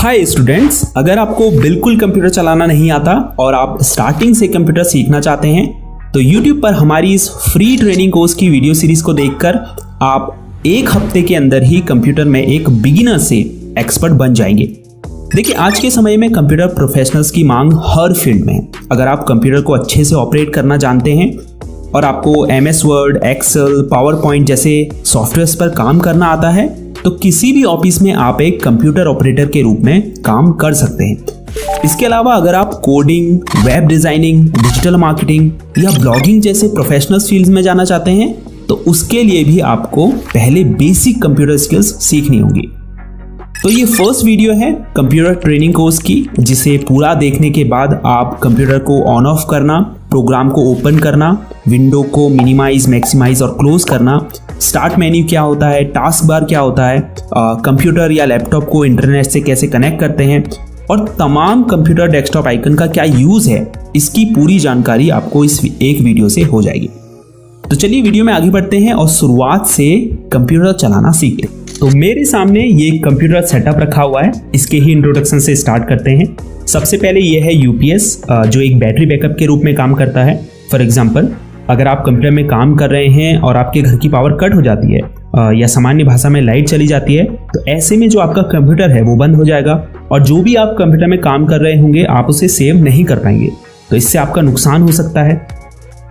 Hi students, अगर आपको बिल्कुल कंप्यूटर चलाना नहीं आता और आप स्टार्टिंग से कंप्यूटर सीखना चाहते हैं तो YouTube पर हमारी इस फ्री ट्रेनिंग कोर्स की वीडियो सीरीज को देखकर आप एक हफ्ते के अंदर ही कंप्यूटर में एक बिगिनर से एक्सपर्ट बन जाएंगे। देखिए, आज के समय में कंप्यूटर प्रोफेशनल्स की मांग हर फील्ड में है। अगर आप कंप्यूटर को अच्छे से ऑपरेट करना जानते हैं और आपको MS word, excel, power point जैसे सॉफ्टवेयर्स पर काम करना आता है तो किसी भी ऑफिस में आप एक कंप्यूटर ऑपरेटर के रूप में काम कर सकते हैं। इसके अलावा अगर आप coding, web designing, digital marketing या ब्लॉगिंग जैसे प्रोफेशनल फील्ड्स में जाना चाहते हैं तो उसके लिए भी आपको पहले बेसिक कंप्यूटर स्किल्स सीखनी होंगी। तो ये फर्स्ट वीडियो है कंप्यूटर ट्रेनिंग कोर्स की, जिसे पूरा देखने के बाद आप कंप्यूटर को ऑन ऑफ करना, प्रोग्राम को ओपन करना, विंडो को मिनिमाइज, मैक्सिमाइज और क्लोज करना, स्टार्ट मेन्यू क्या होता है, टास्क बार क्या होता है, कंप्यूटर या लैपटॉप को इंटरनेट से कैसे कनेक्ट करते हैं और तमाम कंप्यूटर डेस्कटॉप आइकन का क्या यूज है, इसकी पूरी जानकारी आपको इस एक वीडियो से हो जाएगी। तो चलिए वीडियो में आगे बढ़ते हैं और शुरुआत से कंप्यूटर चलाना सीखते हैं। तो मेरे सामने ये कंप्यूटर सेटअप रखा हुआ है, इसके ही इंट्रोडक्शन से स्टार्ट करते हैं। सबसे पहले ये है UPS, जो एक बैटरी बैकअप के रूप में काम करता है। फॉर एग्जांपल, अगर आप कंप्यूटर में काम कर रहे हैं और आपके घर की पावर कट हो जाती है या सामान्य भाषा में लाइट चली जाती है तो ऐसे में जो आपका कंप्यूटर है वो बंद हो जाएगा और जो भी आप कंप्यूटर में काम कर रहे होंगे आप उसे सेव नहीं कर पाएंगे, तो इससे आपका नुकसान हो सकता है।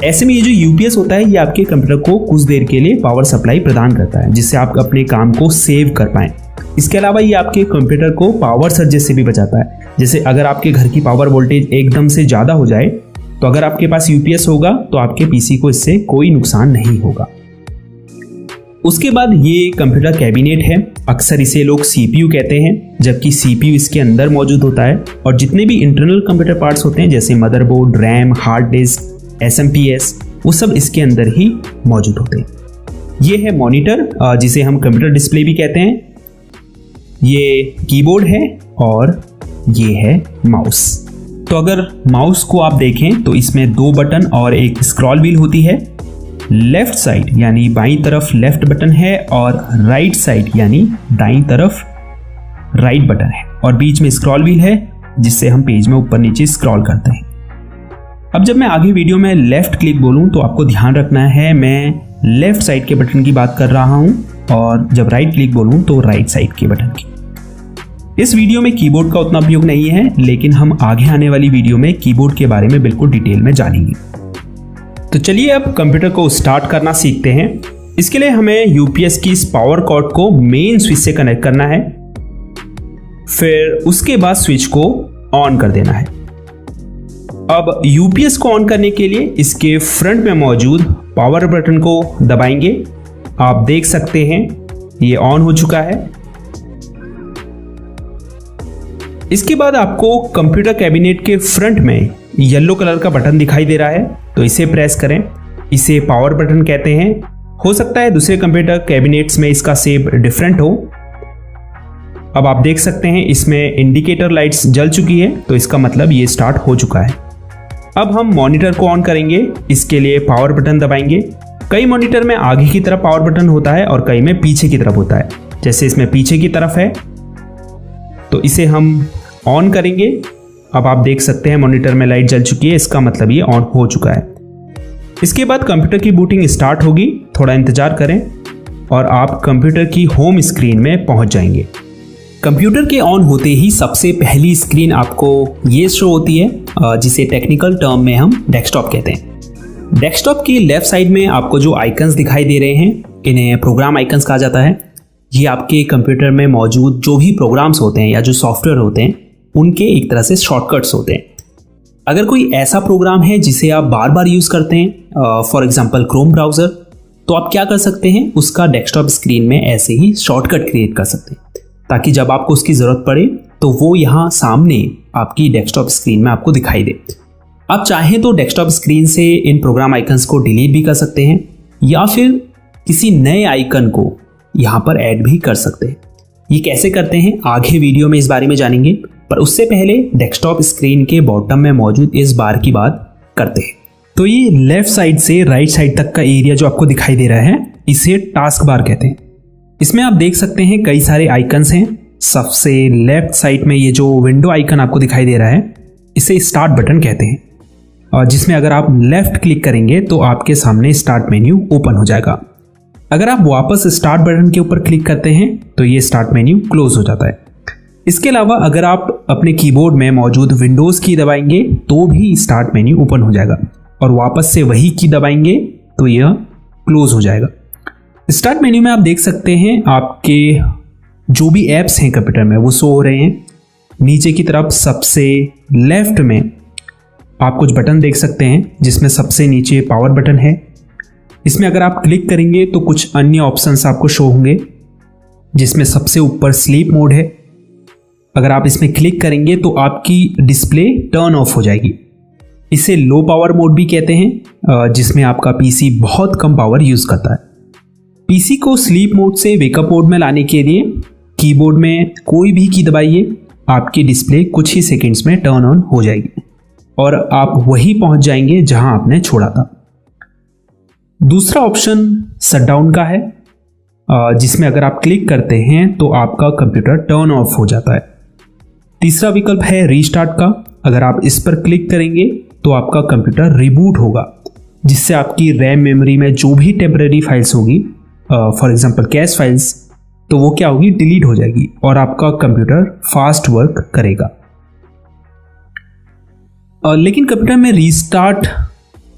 ऐसे में ये जो UPS होता है ये आपके कंप्यूटर को कुछ देर के लिए पावर सप्लाई प्रदान करता है, जिससे आप अपने काम को सेव कर पाएं। इसके अलावा ये आपके कंप्यूटर को पावर सर्जेस से भी बचाता है। जैसे अगर आपके घर की पावर वोल्टेज एकदम से ज़्यादा हो जाए तो अगर आपके पास UPS होगा तो आपके PC को इससे कोई नुकसान नहीं होगा। उसके बाद ये कंप्यूटर कैबिनेट है, अक्सर इसे लोग CPU कहते हैं, जबकि CPU इसके अंदर मौजूद होता है और जितने भी इंटरनल कंप्यूटर पार्ट्स होते हैं जैसे motherboard, RAM, hard disk, SMPS, वो सब इसके अंदर ही मौजूद होते हैं। ये है मॉनिटर, जिसे हम कंप्यूटर डिस्प्ले भी कहते हैं। ये कीबोर्ड है और ये है माउस। तो अगर माउस को आप देखें तो इसमें 2 बटन और एक स्क्रॉल व्हील होती है। लेफ्ट साइड यानी बाईं तरफ लेफ्ट बटन है और राइट साइड यानी दाईं तरफ राइट बटन है और बीच में स्क्रॉल व्हील है, जिससे हम पेज में ऊपर नीचे स्क्रॉल करते हैं। अब जब मैं आगे वीडियो में लेफ्ट क्लिक बोलूं तो आपको ध्यान रखना है मैं लेफ्ट साइड के बटन की बात कर रहा हूं और जब राइट क्लिक बोलूं तो राइट साइड के बटन की। इस वीडियो में कीबोर्ड का उतना उपयोग नहीं है, लेकिन हम आगे आने वाली वीडियो में कीबोर्ड के बारे में बिल्कुल डिटेल में जानेंगे। तो चलिए अब कंप्यूटर को स्टार्ट करना सीखते हैं। इसके लिए हमें UPS की इस पावर कॉर्ड को मेन स्विच से कनेक्ट करना है, फिर उसके बाद स्विच को ऑन कर देना है। अब UPS को ऑन करने के लिए इसके फ्रंट में मौजूद पावर बटन को दबाएंगे। आप देख सकते हैं ये ऑन हो चुका है। इसके बाद आपको कंप्यूटर कैबिनेट के फ्रंट में येलो कलर का बटन दिखाई दे रहा है, तो इसे प्रेस करें। इसे पावर बटन कहते हैं। हो सकता है दूसरे कंप्यूटर कैबिनेट्स में इसका शेप डिफरेंट हो। अब आप देख सकते हैं इसमें इंडिकेटर लाइट्स जल चुकी है, तो इसका मतलब ये स्टार्ट हो चुका है। अब हम मॉनिटर को ऑन करेंगे। इसके लिए पावर बटन दबाएंगे। कई मॉनिटर में आगे की तरफ पावर बटन होता है और कई में पीछे की तरफ होता है। जैसे इसमें पीछे की तरफ है तो इसे हम ऑन करेंगे। अब आप देख सकते हैं मॉनिटर में लाइट जल चुकी है, इसका मतलब ये ऑन हो चुका है। इसके बाद कंप्यूटर की बूटिंग स्टार्ट होगी, थोड़ा इंतजार करें और आप कंप्यूटर की होम स्क्रीन में पहुंच जाएंगे। कंप्यूटर के ऑन होते ही सबसे पहली स्क्रीन आपको ये शो होती है, जिसे टेक्निकल टर्म में हम डेस्कटॉप कहते हैं। डेस्कटॉप की लेफ्ट साइड में आपको जो आइकन्स दिखाई दे रहे हैं इन्हें प्रोग्राम आइकन्स कहा जाता है। ये आपके कंप्यूटर में मौजूद जो भी प्रोग्राम्स होते हैं या जो सॉफ्टवेयर होते हैं उनके एक तरह से शॉर्टकट्स होते हैं। अगर कोई ऐसा प्रोग्राम है जिसे आप बार बार यूज़ करते हैं, फॉर एग्जांपल क्रोम ब्राउज़र, तो आप क्या कर सकते हैं, उसका डेस्कटॉप स्क्रीन में ऐसे ही शॉर्टकट क्रिएट कर सकते हैं ताकि जब आपको उसकी ज़रूरत पड़े तो वो यहाँ सामने आपकी डेस्कटॉप स्क्रीन में आपको दिखाई दे। आप चाहें तो डेस्कटॉप स्क्रीन से इन प्रोग्राम आइकन्स को डिलीट भी कर सकते हैं या फिर किसी नए आइकन को यहाँ पर ऐड भी कर सकते हैं। ये कैसे करते हैं आगे वीडियो में इस बारे में जानेंगे, पर उससे पहले डेस्कटॉप स्क्रीन के बॉटम में मौजूद इस बार की बात करते हैं। तो ये लेफ्ट साइड से राइट साइड तक का एरिया जो आपको दिखाई दे रहा है इसे टास्क बार कहते हैं। इसमें आप देख सकते हैं कई सारे आइकन्स हैं। सबसे लेफ्ट साइड में ये जो विंडो आइकन आपको दिखाई दे रहा है, इसे स्टार्ट बटन कहते हैं, और जिसमें अगर आप लेफ्ट क्लिक करेंगे तो आपके सामने स्टार्ट मेन्यू ओपन हो जाएगा। अगर आप वापस स्टार्ट बटन के ऊपर क्लिक करते हैं तो ये स्टार्ट मेन्यू क्लोज हो जाता है। इसके अलावा अगर आप अपने कीबोर्ड में मौजूद विंडोज़ की दबाएंगे तो भी स्टार्ट मेन्यू ओपन हो जाएगा, और वापस से वही की दबाएंगे तो यह क्लोज हो जाएगा। स्टार्ट मेन्यू में आप देख सकते हैं आपके जो भी ऐप्स हैं कंप्यूटर में वो शो हो रहे हैं। नीचे की तरफ सबसे लेफ्ट में आप कुछ बटन देख सकते हैं, जिसमें सबसे नीचे पावर बटन है। इसमें अगर आप क्लिक करेंगे तो कुछ अन्य ऑप्शंस आपको शो होंगे, जिसमें सबसे ऊपर स्लीप मोड है। अगर आप इसमें क्लिक करेंगे तो आपकी डिस्प्ले टर्न ऑफ हो जाएगी। इसे लो पावर मोड भी कहते हैं, जिसमें आपका पीसी बहुत कम पावर यूज करता है। पीसी को स्लीप मोड से वेकअप मोड में लाने के लिए कीबोर्ड में कोई भी की दबाइए, आपकी डिस्प्ले कुछ ही सेकंड्स में टर्न ऑन हो जाएगी और आप वहीं पहुंच जाएंगे जहां आपने छोड़ा था। दूसरा ऑप्शन शटडाउन का है, जिसमें अगर आप क्लिक करते हैं तो आपका कंप्यूटर टर्न ऑफ हो जाता है। तीसरा विकल्प है रीस्टार्ट का। अगर आप इस पर क्लिक करेंगे तो आपका कंप्यूटर रिबूट होगा, जिससे आपकी रैम मेमोरी में जो भी टेम्परेरी फाइल्स होगी, फॉर एग्जांपल कैश फाइल्स, तो वो क्या होगी, डिलीट हो जाएगी और आपका कंप्यूटर फास्ट वर्क करेगा। लेकिन कंप्यूटर में रीस्टार्ट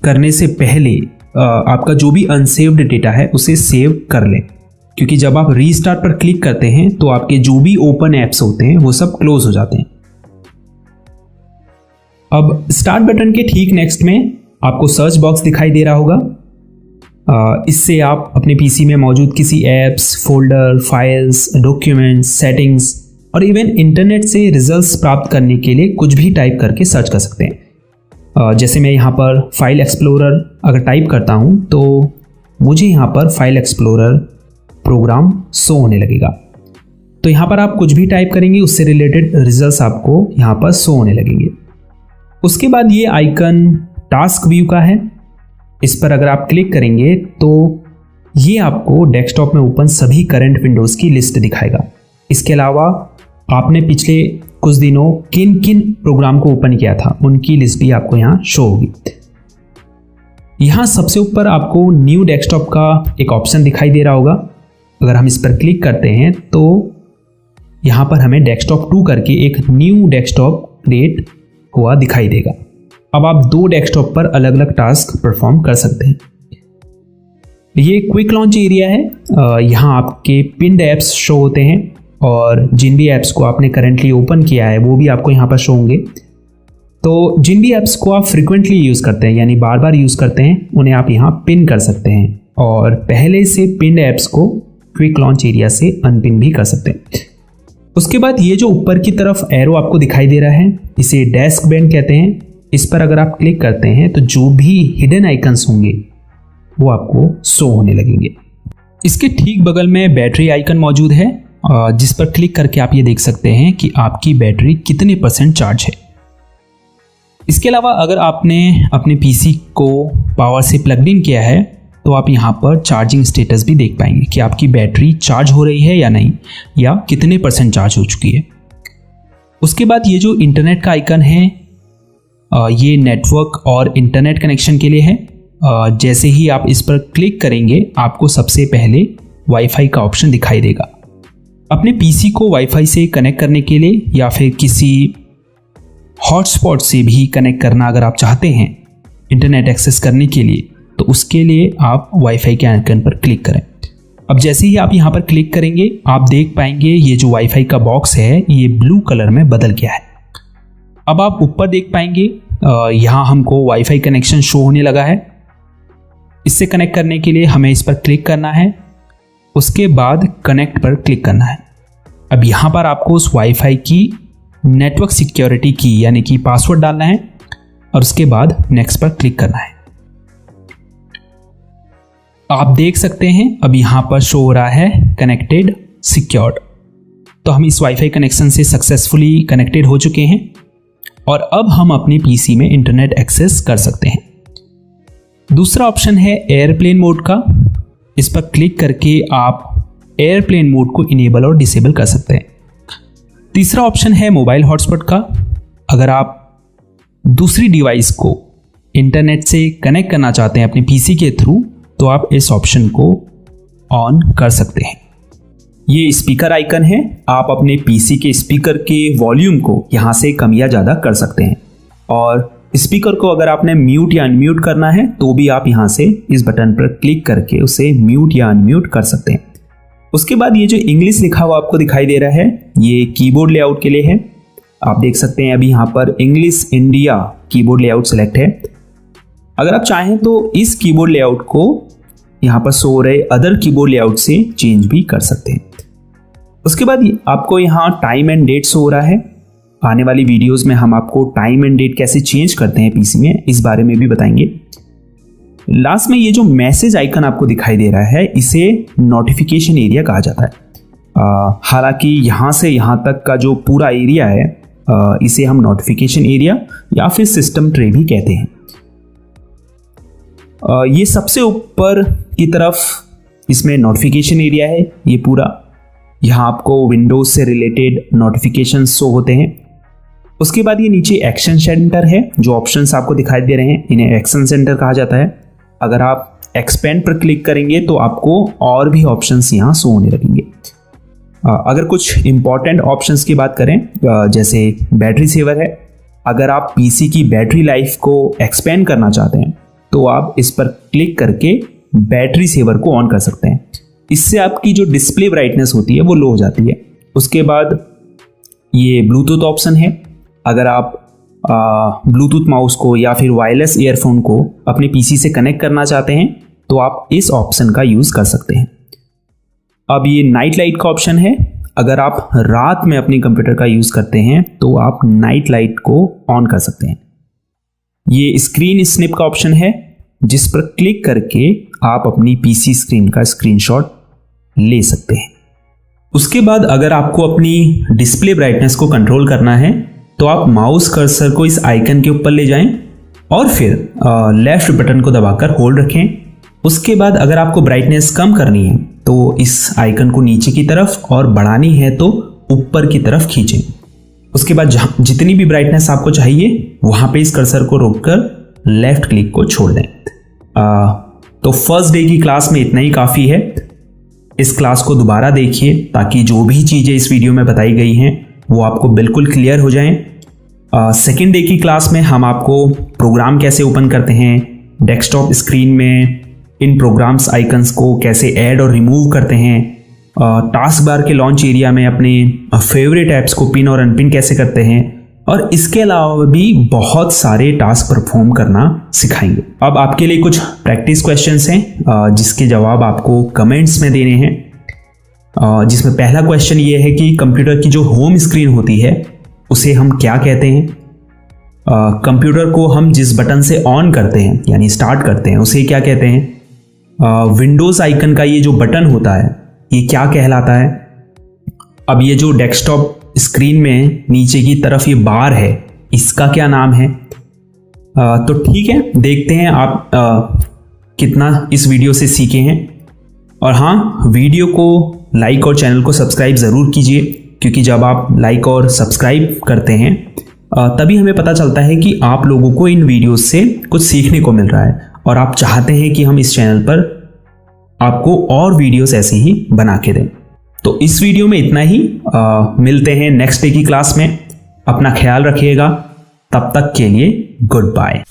करने से पहले आपका जो भी अनसेव्ड डेटा है उसे सेव कर लें, क्योंकि जब आप रीस्टार्ट पर क्लिक करते हैं तो आपके जो भी ओपन ऐप्स होते हैं वो सब क्लोज हो जाते हैं। अब स्टार्ट बटन के ठीक नेक्स्ट में आपको सर्च बॉक्स दिखाई दे रहा होगा। इससे आप अपने पीसी में मौजूद किसी apps, folder, files, documents, settings और इवन इंटरनेट से रिजल्ट्स प्राप्त करने के लिए कुछ भी टाइप करके सर्च कर सकते हैं। जैसे मैं यहाँ पर फाइल एक्सप्लोरर अगर टाइप करता हूँ तो मुझे यहाँ पर फाइल एक्सप्लोरर प्रोग्राम शो होने लगेगा। तो यहाँ पर आप कुछ भी टाइप करेंगे उससे रिलेटेड रिजल्ट्स आपको यहाँ पर शो होने लगेंगे। उसके बाद ये आइकन टास्क व्यू का है। इस पर अगर आप क्लिक करेंगे तो ये आपको डेस्कटॉप में ओपन सभी करंट विंडोज़ की लिस्ट दिखाएगा। इसके अलावा आपने पिछले कुछ दिनों किन किन प्रोग्राम को ओपन किया था उनकी लिस्ट भी आपको यहाँ शो होगी। यहाँ सबसे ऊपर आपको न्यू डेस्कटॉप का एक ऑप्शन दिखाई दे रहा होगा। अगर हम इस पर क्लिक करते हैं तो यहाँ पर हमें डेस्कटॉप 2 करके एक न्यू डेस्कटॉप क्रिएट हुआ दिखाई देगा। अब आप 2 डेस्कटॉप पर अलग अलग टास्क परफॉर्म कर सकते हैं। ये क्विक लॉन्च एरिया है। यहाँ आपके पिन्ड ऐप्स शो होते हैं और जिन भी ऐप्स को आपने करेंटली ओपन किया है वो भी आपको यहाँ पर शो होंगे। तो जिन भी ऐप्स को आप फ्रिक्वेंटली यूज़ करते हैं, यानी बार बार यूज़ करते हैं, उन्हें आप यहाँ पिन कर सकते हैं और पहले से पिन्ड ऐप्स को क्विक लॉन्च एरिया से अनपिन भी कर सकते हैं। उसके बाद ये जो ऊपर की तरफ एरो आपको दिखाई दे रहा है, इसे डेस्क बैंड कहते हैं। इस पर अगर आप क्लिक करते हैं तो जो भी हिडन आइकन्स होंगे वो आपको शो होने लगेंगे। इसके ठीक बगल में बैटरी आइकन मौजूद है, जिस पर क्लिक करके आप ये देख सकते हैं कि आपकी बैटरी कितने % चार्ज है। इसके अलावा अगर आपने अपने पीसी को पावर से प्लग्ड इन किया है तो आप यहाँ पर चार्जिंग स्टेटस भी देख पाएंगे कि आपकी बैटरी चार्ज हो रही है या नहीं, या कितने % चार्ज हो चुकी है। उसके बाद ये जो इंटरनेट का आइकन है, ये नेटवर्क और इंटरनेट कनेक्शन के लिए है। जैसे ही आप इस पर क्लिक करेंगे आपको सबसे पहले वाईफाई का ऑप्शन दिखाई देगा। अपने पीसी को वाईफाई से कनेक्ट करने के लिए या फिर किसी हॉटस्पॉट से भी कनेक्ट करना अगर आप चाहते हैं इंटरनेट एक्सेस करने के लिए, तो उसके लिए आप वाईफाई के आइकन पर क्लिक करें। अब जैसे ही आप यहाँ पर क्लिक करेंगे आप देख पाएंगे ये जो वाईफाई का बॉक्स है ये ब्लू कलर में बदल गया है। अब आप ऊपर देख पाएंगे यहाँ हमको वाईफाई कनेक्शन शो होने लगा है। इससे कनेक्ट करने के लिए हमें इस पर क्लिक करना है, उसके बाद कनेक्ट पर क्लिक करना है। अब यहाँ पर आपको उस वाईफाई की नेटवर्क सिक्योरिटी की यानी कि पासवर्ड डालना है और उसके बाद नेक्स्ट पर क्लिक करना है। आप देख सकते हैं अब यहाँ पर शो हो रहा है कनेक्टेड सिक्योर्ड। तो हम इस वाईफाई कनेक्शन से सक्सेसफुली कनेक्टेड हो चुके हैं और अब हम अपने पीसी में इंटरनेट एक्सेस कर सकते हैं। दूसरा ऑप्शन है एयरप्लेन मोड का। इस पर क्लिक करके आप एयरप्लेन मोड को इनेबल और डिसेबल कर सकते हैं। तीसरा ऑप्शन है मोबाइल हॉटस्पॉट का। अगर आप दूसरी डिवाइस को इंटरनेट से कनेक्ट करना चाहते हैं अपने पीसी के थ्रू, तो आप इस ऑप्शन को ऑन कर सकते हैं। ये स्पीकर आइकन है, आप अपने पीसी के स्पीकर के वॉल्यूम को यहाँ से कम या ज़्यादा कर सकते हैं। और स्पीकर को अगर आपने म्यूट या अनम्यूट करना है तो भी आप यहाँ से इस बटन पर क्लिक करके उसे म्यूट या अनम्यूट कर सकते हैं। उसके बाद ये जो इंग्लिश लिखा हुआ आपको दिखाई दे रहा है, ये कीबोर्ड लेआउट के लिए है। आप देख सकते हैं अभी यहाँ पर English India keyboard layout select है। अगर आप चाहें तो इस कीबोर्ड लेआउट को यहाँ पर शो रहे अदर कीबोर्ड लेआउट से चेंज भी कर सकते हैं। उसके बाद आपको यहाँ टाइम एंड डेट शो हो रहा है। आने वाली वीडियोस में हम आपको टाइम एंड डेट कैसे चेंज करते हैं पीसी में, इस बारे में भी बताएंगे। लास्ट में ये जो मैसेज आइकन आपको दिखाई दे रहा है, इसे नोटिफिकेशन एरिया कहा जाता है। हालांकि यहाँ से यहाँ तक का जो पूरा एरिया है, इसे हम नोटिफिकेशन एरिया या फिर सिस्टम ट्रे भी कहते हैं। ये सबसे ऊपर की तरफ इसमें नोटिफिकेशन एरिया है। ये पूरा यहाँ आपको विंडोज से रिलेटेड नोटिफिकेशन शो होते हैं। उसके बाद ये नीचे एक्शन सेंटर है, जो ऑप्शंस आपको दिखाई दे रहे हैं इन्हें एक्शन सेंटर कहा जाता है। अगर आप एक्सपेंड पर क्लिक करेंगे तो आपको और भी ऑप्शंस यहाँ शो होने लगेंगे। अगर कुछ इंपॉर्टेंट ऑप्शंस की बात करें, जैसे बैटरी सेवर है। अगर आप पीसी की बैटरी लाइफ को एक्सपेंड करना चाहते हैं तो आप इस पर क्लिक करके बैटरी सेवर को ऑन कर सकते हैं। इससे आपकी जो डिस्प्ले ब्राइटनेस होती है वो लो हो जाती है। उसके बाद ये ब्लूटूथ ऑप्शन है। अगर आप ब्लूटूथ माउस को या फिर वायरलेस ईयरफोन को अपने पीसी से कनेक्ट करना चाहते हैं तो आप इस ऑप्शन का यूज़ कर सकते हैं। अब ये नाइट लाइट का ऑप्शन है। अगर आप रात में अपने कंप्यूटर का यूज़ करते हैं तो आप नाइट लाइट को ऑन कर सकते हैं। ये स्क्रीन स्निप का ऑप्शन है, जिस पर क्लिक करके आप अपनी पीसी स्क्रीन का स्क्रीनशॉट ले सकते हैं। उसके बाद अगर आपको अपनी डिस्प्ले ब्राइटनेस को कंट्रोल करना है तो आप माउस कर्सर को इस आइकन के ऊपर ले जाएं और फिर लेफ्ट बटन को दबाकर होल्ड रखें। उसके बाद अगर आपको ब्राइटनेस कम करनी है तो इस आइकन को नीचे की तरफ और बढ़ानी है तो ऊपर की तरफ खींचें। उसके बाद जितनी भी ब्राइटनेस आपको चाहिए वहाँ पे इस कर्सर को रोककर लेफ्ट क्लिक को छोड़ दें। तो फर्स्ट डे की क्लास में इतना ही काफ़ी है। इस क्लास को दोबारा देखिए ताकि जो भी चीज़ें इस वीडियो में बताई गई हैं वो आपको बिल्कुल क्लियर हो जाएं। सेकेंड डे की क्लास में हम आपको प्रोग्राम कैसे ओपन करते हैं, डेस्कटॉप स्क्रीन में इन प्रोग्राम्स आइकन्स को कैसे ऐड और रिमूव करते हैं, टास्क बार के लॉन्च एरिया में अपने फेवरेट ऐप्स को पिन और अनपिन कैसे करते हैं, और इसके अलावा भी बहुत सारे टास्क परफॉर्म करना सिखाएंगे। अब आपके लिए कुछ प्रैक्टिस क्वेश्चंस हैं जिसके जवाब आपको कमेंट्स में देने हैं। जिसमें पहला क्वेश्चन ये है कि कंप्यूटर की जो होम स्क्रीन होती है उसे हम क्या कहते हैं। कंप्यूटर को हम जिस बटन से ऑन करते हैं यानी स्टार्ट करते हैं उसे क्या कहते हैं। विंडोज़ आइकन का ये जो बटन होता है ये क्या कहलाता है। अब ये जो डेस्कटॉप स्क्रीन में नीचे की तरफ ये बार है इसका क्या नाम है। तो ठीक है, देखते हैं आप कितना इस वीडियो से सीखे हैं। और हाँ, वीडियो को लाइक और चैनल को सब्सक्राइब ज़रूर कीजिए, क्योंकि जब आप लाइक और सब्सक्राइब करते हैं तभी हमें पता चलता है कि आप लोगों को इन वीडियोस से कुछ सीखने को मिल रहा है और आप चाहते हैं कि हम इस चैनल पर आपको और वीडियोस ऐसे ही बना के दें। तो इस वीडियो में इतना ही। मिलते हैं नेक्स्ट डे की क्लास में। अपना ख्याल रखिएगा। तब तक के लिए गुड बाय।